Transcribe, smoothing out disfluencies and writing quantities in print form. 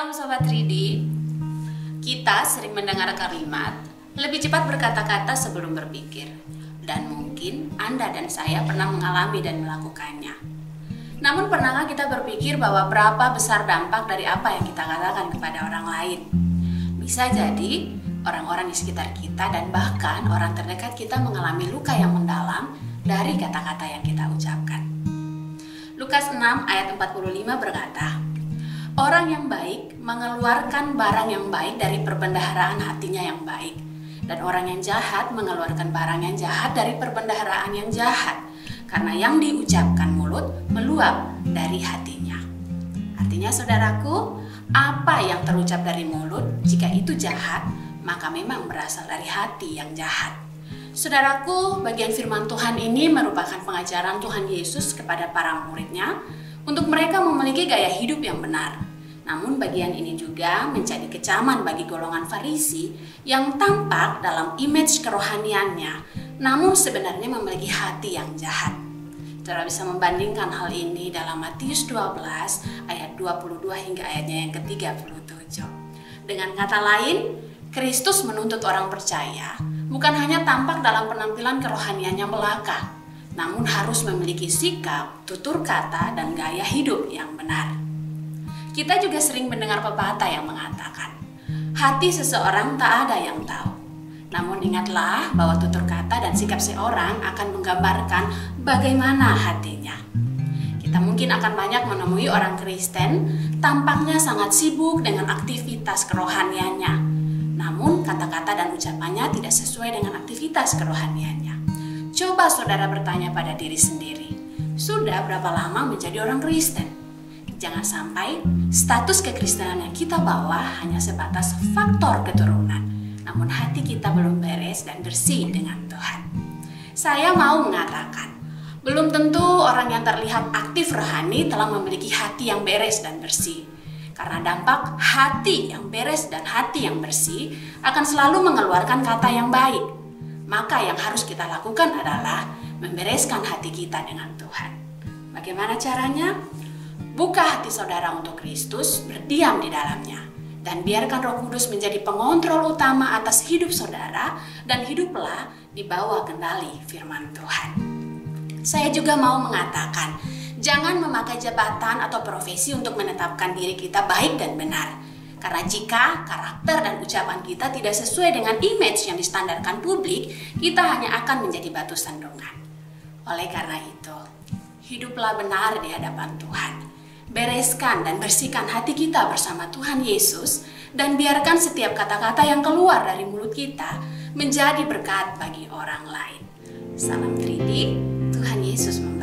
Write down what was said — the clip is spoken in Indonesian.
Shalom Sobat 3D. Kita sering mendengar kalimat lebih cepat berkata-kata sebelum berpikir. Dan mungkin Anda dan saya pernah mengalami dan melakukannya. Namun pernahkah kita berpikir bahwa berapa besar dampak dari apa yang kita katakan kepada orang lain? Bisa jadi orang-orang di sekitar kita dan bahkan orang terdekat kita mengalami luka yang mendalam dari kata-kata yang kita ucapkan. Lukas 6 ayat 45 berkata, orang yang baik mengeluarkan barang yang baik dari perbendaharaan hatinya yang baik, dan orang yang jahat mengeluarkan barang yang jahat dari perbendaharaan yang jahat, karena yang diucapkan mulut meluap dari hatinya. Artinya saudaraku, apa yang terucap dari mulut, jika itu jahat, maka memang berasal dari hati yang jahat. Saudaraku, bagian firman Tuhan ini merupakan pengajaran Tuhan Yesus kepada para muridnya untuk mereka memiliki gaya hidup yang benar. Namun bagian ini juga menjadi kecaman bagi golongan Farisi yang tampak dalam image kerohaniannya, namun sebenarnya memiliki hati yang jahat. Saudara bisa membandingkan hal ini dalam Matius 12 ayat 22 hingga ayatnya yang ke-37. Dengan kata lain, Kristus menuntut orang percaya bukan hanya tampak dalam penampilan kerohaniannya belaka, namun harus memiliki sikap, tutur kata, dan gaya hidup yang benar. Kita juga sering mendengar pepatah yang mengatakan, hati seseorang tak ada yang tahu. Namun ingatlah bahwa tutur kata dan sikap seorang akan menggambarkan bagaimana hatinya. Kita mungkin akan banyak menemui orang Kristen tampaknya sangat sibuk dengan aktivitas kerohaniannya. Namun kata-kata dan ucapannya tidak sesuai dengan aktivitas kerohaniannya. Coba saudara bertanya pada diri sendiri, sudah berapa lama menjadi orang Kristen? Jangan sampai status kekristenan yang kita bawa hanya sebatas faktor keturunan, namun hati kita belum beres dan bersih dengan Tuhan. Saya mau mengatakan, belum tentu orang yang terlihat aktif rohani telah memiliki hati yang beres dan bersih. Karena dampak hati yang beres dan hati yang bersih akan selalu mengeluarkan kata yang baik. Maka yang harus kita lakukan adalah membereskan hati kita dengan Tuhan. Bagaimana caranya? Buka hati saudara untuk Kristus, berdiam di dalamnya, dan biarkan Roh Kudus menjadi pengontrol utama atas hidup saudara, dan hiduplah di bawah kendali firman Tuhan. Saya juga mau mengatakan, jangan memakai jabatan atau profesi untuk menetapkan diri kita baik dan benar. Karena jika karakter dan ucapan kita tidak sesuai dengan image yang distandarkan publik, kita hanya akan menjadi batu sandungan. Oleh karena itu, hiduplah benar di hadapan Tuhan. Bereskan dan bersihkan hati kita bersama Tuhan Yesus, dan biarkan setiap kata-kata yang keluar dari mulut kita menjadi berkat bagi orang lain. Salam 3D, Tuhan Yesus memberkati.